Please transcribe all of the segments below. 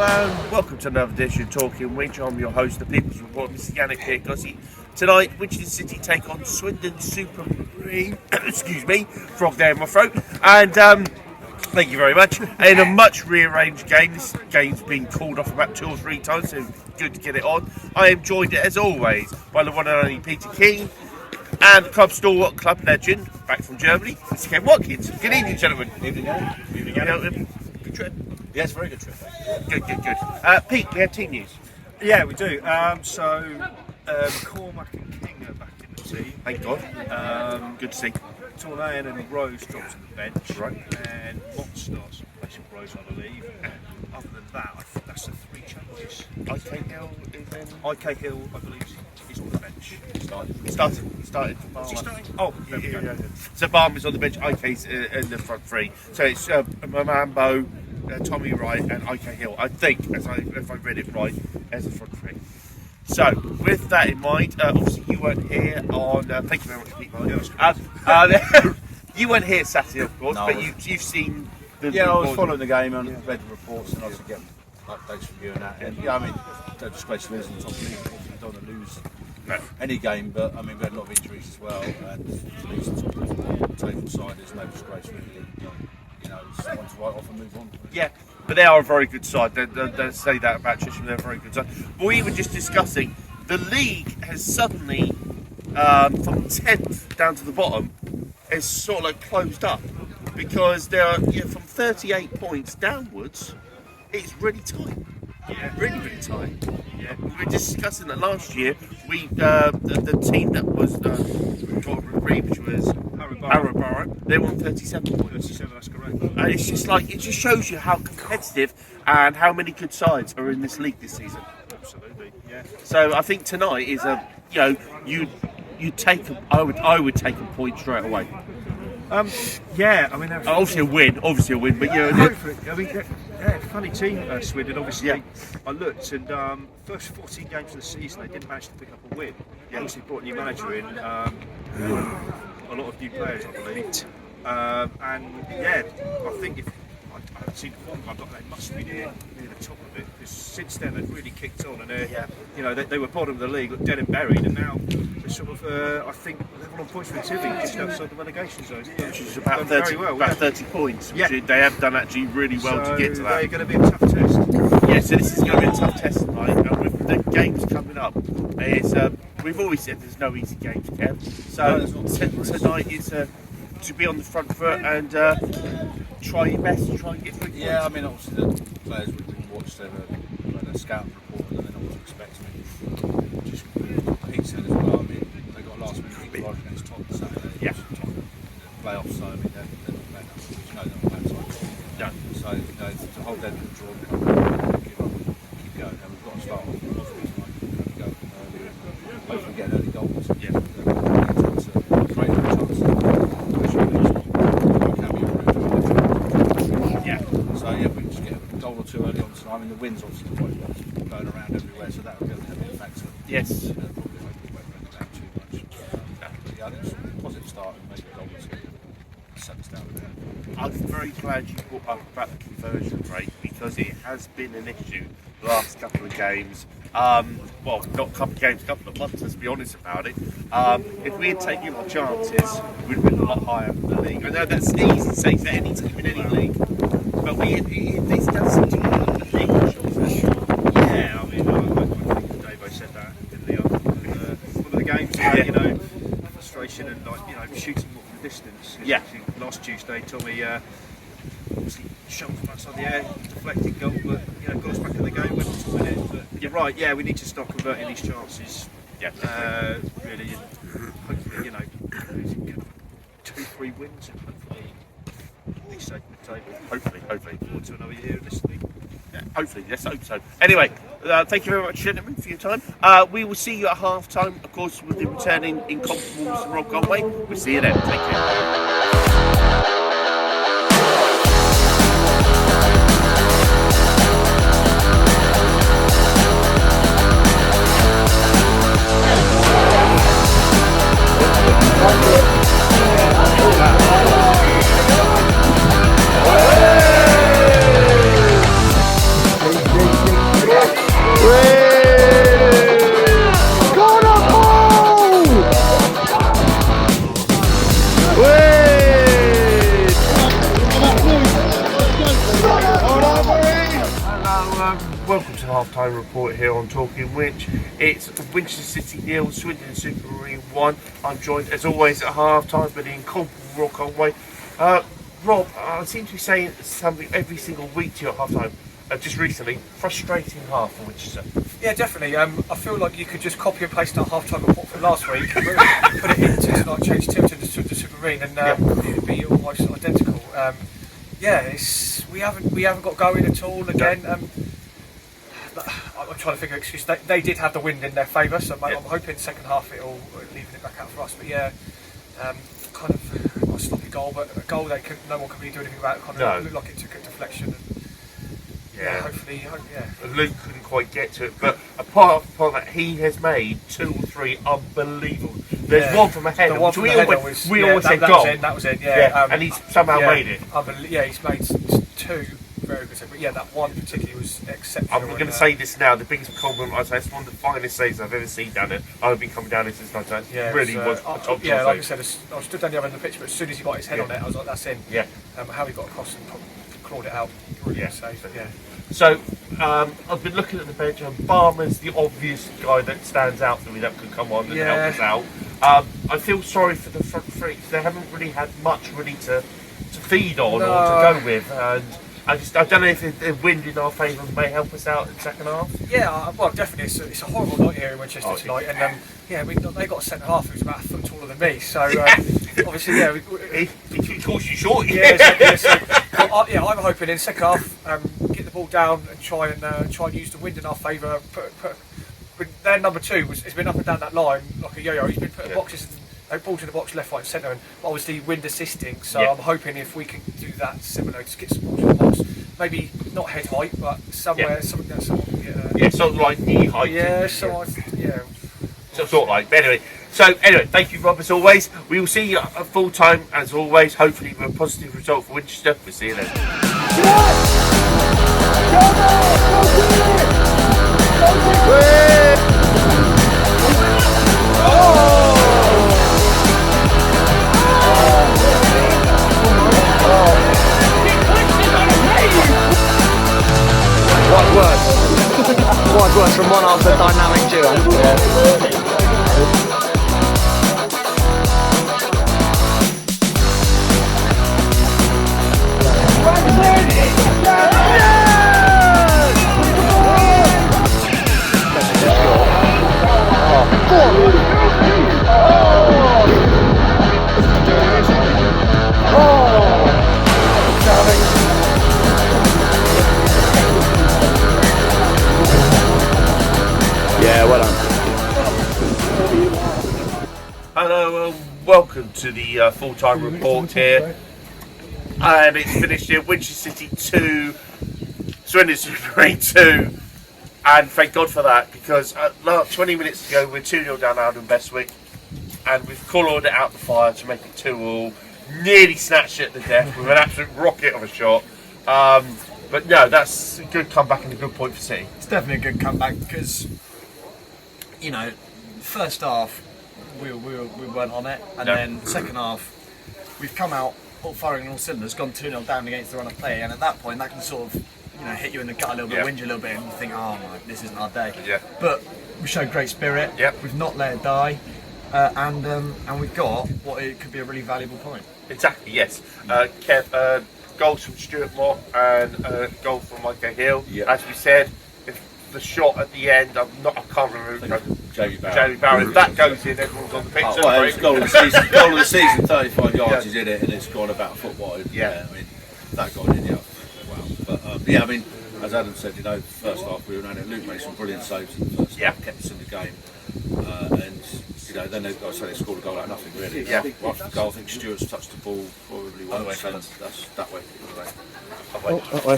and welcome to another edition of Talking Winch. I'm your host, the People's Report, Mr. Yannick Piergosi. Tonight, Winchester City take on Swindon Supermarine. Excuse me, frog there in my throat. And thank you very much. In a much rearranged game, this game's been called off about 2 or 3 times, so good to get it on. I am joined, as always, by the one and only Peter King and club stalwart, club legend, back from Germany, Mr. Ken Watkins. Good evening, gentlemen. Evening, Yannick. Evening, Yannick. Good trip. Yes, very good trip. Good. Pete, we have team news. Yeah, we do. Cormac and King are back in the team. Thank God. Good to see. Tornayan and Rose drops to the bench. Right. And Mott starts replacing Rose, I believe. And other than that, I think that's the 3 changes. IK Hill is in. IK Hill, I believe, is on the bench. Started. Is he starting? Oh, there we go. Yeah. So Barney's on the bench, IK's in the front 3. So it's Mambo, Tommy Wright and IK Hill. I think, if I read it right, as a front 3. So, with that in mind, obviously you weren't here on... thank you very much, Pete. You weren't here Saturday, of course, No, but you've seen the... Yeah, I was following the game and read the reports and obviously getting updates from you and that. And yeah, I mean, no disgrace to losing the top league. Obviously, we don't want to lose any game, but I mean, we had a lot of injuries as well. And to lose the top table side is no disgrace, really. You know, someone to write off and move on. Yeah, but they are a very good side. They say that about Cheshire, they're a very good side. But we were just discussing, the league has suddenly, from 10th down to the bottom, has sort of like closed up. Because there are, from 38 points downwards, it's really tight. Yeah, really tight. Yeah, we were discussing that last year. The team that was got reprieve, which was Harrow, they won 37 points. 37, that's correct. And it's just like, it just shows you how competitive and how many good sides are in this league this season. Absolutely, yeah. So I think tonight is you take I would take a point straight away. Yeah, I mean, Obviously a win, but hopefully, I mean, they're a funny team, Swindon. Obviously, Yeah. I looked, and first 14 games of the season, they didn't manage to pick up a win. They obviously brought a new manager in, a lot of new players, I believe. And yeah, I think if I haven't seen the form, they must be near the top of it, because since then they've really kicked on, and they were bottom of the league, dead and buried, and now they're sort of, I think, level on points with Tivy, just outside the relegation zone. which is about Done 30, very well, about yeah. 30 points. Which Yeah. they have done actually really well to get to that. They're going to be a tough test. Yeah, so this is going to be a tough test tonight, and with the games coming up, we've always said there's no easy games, Kev. So tonight is to be on the front foot and try your best to try and get 3 points. Yeah, I mean, obviously the players we can watch their scout report and then what to expect. I mean, just Pete said as well. I mean, they got last minute equaliser against Tottenham Saturday. Yeah. Top in the playoffs, so I mean, they're not playing up. You know they're not playing side. No. So to hold them to draw, come back, give up, keep going. And we've got to start off with positive tonight. Have to go early and hopefully get an early goal. Yeah. Great chance. Yeah. So yeah, we just get a goal or 2 early on tonight. I mean, the wind's obviously quite going around everywhere, so that will be a factor. Yes. Probably won't out too much. But yeah, I think it's a positive start and maybe a goal or 2. Set us down a bit. I'm very glad you brought up about the conversion rate, because it has been an issue the last couple of games. Well, not a couple of games, a couple of months, let's be honest about it. If we had taken our chances, we'd have been a lot higher in the league. I know that's easy to say for any team in any league, but this does seem to be the league. Yeah, I mean, I think Davo said that in the one of the games, frustration and shooting more from distance. Yeah. Last Tuesday, Tommy obviously shot from outside the air, deflected goal, but got us back in the game, went on to win it. But you're right, yeah, we need to start converting these chances. Yeah. Really, hopefully, get 2-3 wins and hopefully be safe in the table. Hopefully. Forward to another year in this league. Yeah, hopefully, let's hope so. Anyway, thank you very much, gentlemen, for your time. We will see you at half time, of course, with the returning incomparable Mr. Rob Conway. We'll see you then. Take care. welcome to the half-time report here on Talking Winch. It's Winchester City 0, Swindon Supermarine 1. I'm joined as always at half-time by the incomparable Rob Conway. Rob, I seem to be saying something every single week to you at half-time. Just recently, frustrating half for Winchester. Yeah, definitely. I feel like you could just copy and paste our half-time report from last week, put it into tonight, change Tilton to Supermarine, and it'd be almost identical. We haven't got going at all again. I'm trying to figure an excuse. They did have the wind in their favour, so I'm hoping second half it'll leave it back out for us. But kind of not a sloppy goal, but a goal no one can really do anything about. It kind of looked like it took a deflection. Hopefully. Luke couldn't quite get to it, but apart from that, he has made 2 or 3 unbelievable. There's one from a header, which we always said goal. That was in. And he's somehow made it. He's made 2 very good saves, but that one particularly was exceptional. I'm going to say this now: the biggest compliment I say, it's one of the finest saves I've ever seen down there. I've been coming down here since 1990. It really was a top save. Like I said, I stood down the other end of the pitch, but as soon as he got his head on it, I was like, "That's in." Yeah. How he got across and clawed it out, brilliant save. So, I've been looking at the bench, and Barney's the obvious guy that stands out for me that could come on and help us out. I feel sorry for the front three because they haven't really had much really to feed on or to go with, and I don't know if the wind in our favour may help us out in the second half. Yeah, well, definitely. It's a horrible night here in Winchester tonight, and they got a centre half who's about a foot taller than me. So obviously, he calls you short. I'm hoping in second half get the ball down and try and use the wind in our favour. Their number 2 has been up and down that line like a yo-yo. He's been putting boxes. Balls in the box, left, right, and centre, and obviously wind assisting. So I'm hoping if we can do that similar, just get some balls in the box. Maybe not head height, but somewhere, something that's sort of like knee height. Sort of like. But anyway, thank you, Rob, as always. We will see you at full time as always. Hopefully, with a positive result for Winchester. We'll see you then. What's worse from one half the dynamic duo? Hello and welcome to the full-time report here, and it's finished here. Winchester City 2, Swindon Supermarine 2, and thank God for that, because 20 minutes ago we're 2-0 down Alden Bestwick, and we've clawed it out the fire to make it 2-2. Nearly snatched it at the death with an absolute rocket of a shot. But no, that's a good comeback and a good point for City. It's definitely a good comeback because, first half we weren't on it, and then second half we've come out all firing on all cylinders, gone 2-0 down against the run of play, and at that point that can sort of hit you in the gut a little bit, wind you a little bit, and you think, oh my, this isn't our day. Yeah. But we showed great spirit. Yep. We've not let it die, and we've got what it could be a really valuable point. Exactly. Yes. Kev, goals from Stuart Moore and goal from Mike Hill. Yep. As we said, if the shot at the end, I can't remember. Jamie Barrett. If that goes in, everyone's on the pitch. It's goal of the season, 35 yards is in it, and it's gone about a foot wide. Yeah, I mean, that got in, wow. But as Adam said, first half we were on it. Luke made some brilliant saves in the first half, kept us in the game. Then they scored a goal out of nothing, really. Yeah. After the goal, I think Stuart's touched the ball probably once. That's that way.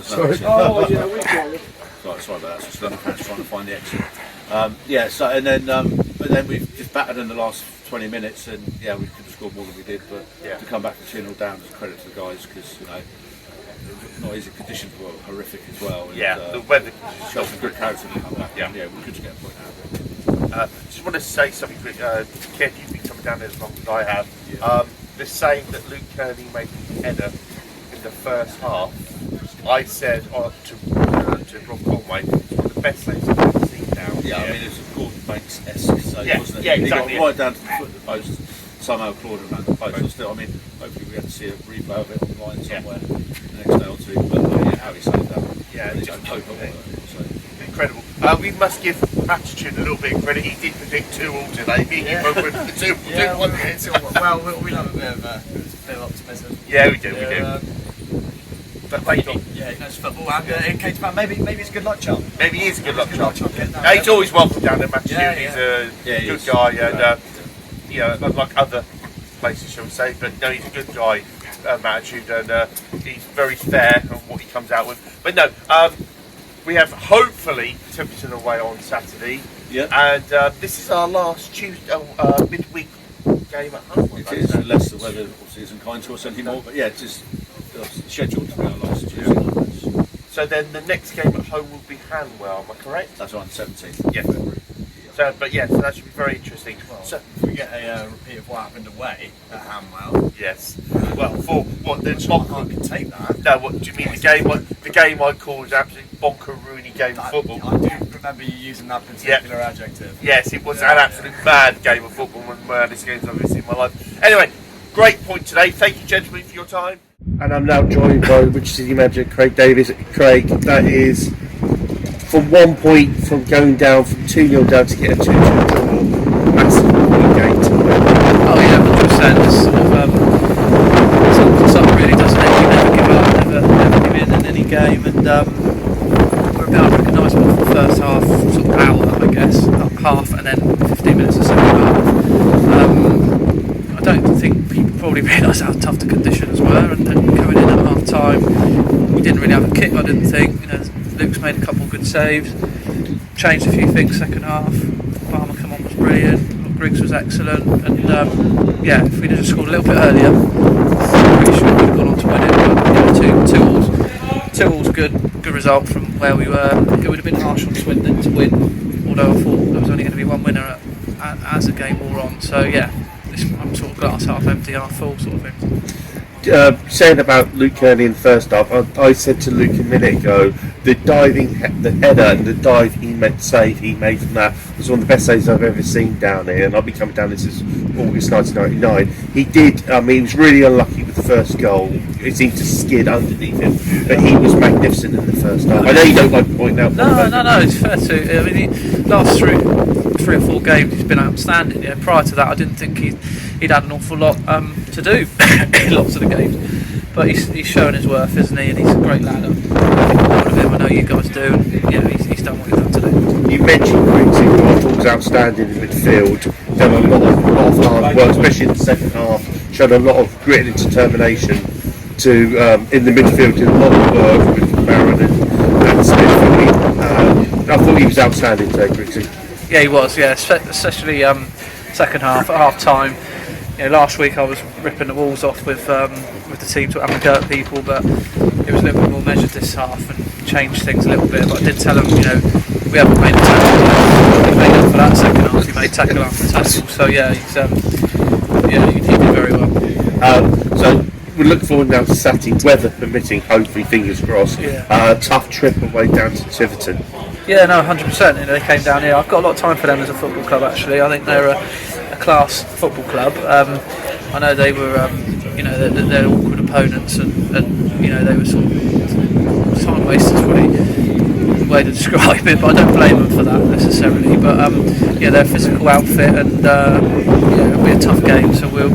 Sorry. Sorry about that. It's just London fans trying to find the exit. But then we've just battered in the last 20 minutes, and we could have scored more than we did. But to come back to 2-0 down is a credit to the guys, because not easy, conditions were horrific as well. And, the weather showed some good character to come back. Yeah, we could get a point out of it. Just want to say something quick. Kev, you've been coming down there as long as I have. The saying that Luke Kearney made the header in the first half, I said to Rob Conway, one of best place I've ever seen down. Yeah, I mean, it's a Gordon Banks-esque, so Yeah, wasn't it? yeah, He exactly. got right down to the foot of the post, somehow clawed around the post. Still, I mean, hopefully we have to see a replay of it online somewhere the next day or two. But yeah, how he saved that. Yeah, and just his own hope. So. Incredible. We must give Matitude a little bit of credit. He did predict 2-2 today. He went with the 2-1 hits. Well, we love a bit of optimism. Yeah, we do. But maybe, Yeah, he knows football. And in case maybe it's a good luck charm. maybe he is a good luck charm. Getting He's always welcome down there, Matitude. Yeah, He's yeah. a He good is. guy, and you know, unlike other places, shall we say, but no, he's a good guy, Matitude, and he's very fair on what he comes out with. But no, we have hopefully Tiverton away on Saturday, Yeah. and this is our last midweek game at home. It is, unless the weather obviously isn't kind to us anymore. But yeah, it's scheduled to be our last Tuesday night. So then the next game at home will be Hanwell, am I correct? That's on 17th. Yes. So that should be very interesting. So, If we get a repeat of what happened away at Hamwell, yes. Well, for what the I can take that. No, what do you mean? The game I called an absolute bonker-rooney game of football. I do remember you using that particular adjective. Yes, it was an absolute mad game of football, one of the maddest games I've ever seen in my life. Anyway, great point today. Thank you, gentlemen, for your time. And I'm now joined by Winchester City manager Craig Davis. Craig, that is from 1 point from going down from 2-0 down to get a 2-2 draw. Massive game to win. Oh yeah, 100%. Something really doesn't it? You never give up, never give in any game, and we're about recognisable for the first half, sort of hour, I guess, half, and then 15 minutes of second half. I don't think people probably realise how tough the conditions were, and coming in at half time, we didn't really have a kick. I didn't think. You know, Luke's made a couple of good saves, changed a few things second half. Barney come on was brilliant. Griggs was excellent, and yeah, if we'd have just scored a little bit earlier, I'm pretty sure we'd have gone on to win it. But you know, two all's good result from where we were. It would have been harsh on Swindon to win, although I thought there was only going to be one winner as the game wore on. So yeah, I'm sort of glass half empty, half full sort of thing. Saying about Luke Kearney in the first half, I said to Luke a minute ago, the header and the dive he made from that was one of the best saves I've ever seen down here, and I've been coming down this since August 1999. He did, he was really unlucky with the first goal. It seemed to skid underneath him, but he was magnificent in the first half. I know you don't like to point out. No, it's fair to. I mean, the last three or four games he's been outstanding. Yeah, prior to that, I didn't think he'd had an awful lot to do in lots of the games. But he's showing his worth, isn't he? And he's a great lad. I think proud of him. I know you guys do. And, yeah, he's done what he's done today. You mentioned Griggs, who I thought was outstanding in midfield. Done a lot of hard work, especially in the second half. Showed a lot of grit and determination in the midfield. Did a lot of work with Barron and Smith. I thought he was outstanding today, Griggs. Yeah, he was. Yeah, especially second half at half time. You know, last week I was ripping the walls off with the team to having a go at people, but it was a little bit more measured this half and changed things a little bit. But I did tell him, you know, we haven't made a tackle. He made up for that second half. He made tackle after tackle. So yeah, he did very well. So we look forward now to Saturday, weather permitting. Hopefully, fingers crossed. Yeah. Tough trip away down to Tiverton. Yeah, no, 100%. You know, they came down here. I've got a lot of time for them as a football club. Actually, I think they're a class football club. I know they were, you know, they're awkward opponents, and you know they were sort of time wasters, probably the way to describe it. But I don't blame them for that necessarily. But yeah, they're a physical outfit, and yeah, it'll be a tough game. So we'll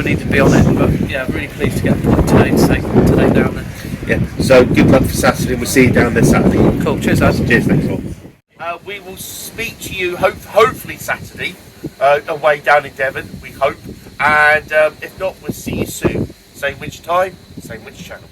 need to be on it. But yeah, I'm really pleased to get a point today down there. Yeah. So good luck for Saturday, and we'll see you down there Saturday. Cool. Cheers, guys. Cheers. Thanks all. We will speak to you hopefully Saturday away down in Devon, we hope, and if not, we'll see you soon. Same Winch time, same Winch channel.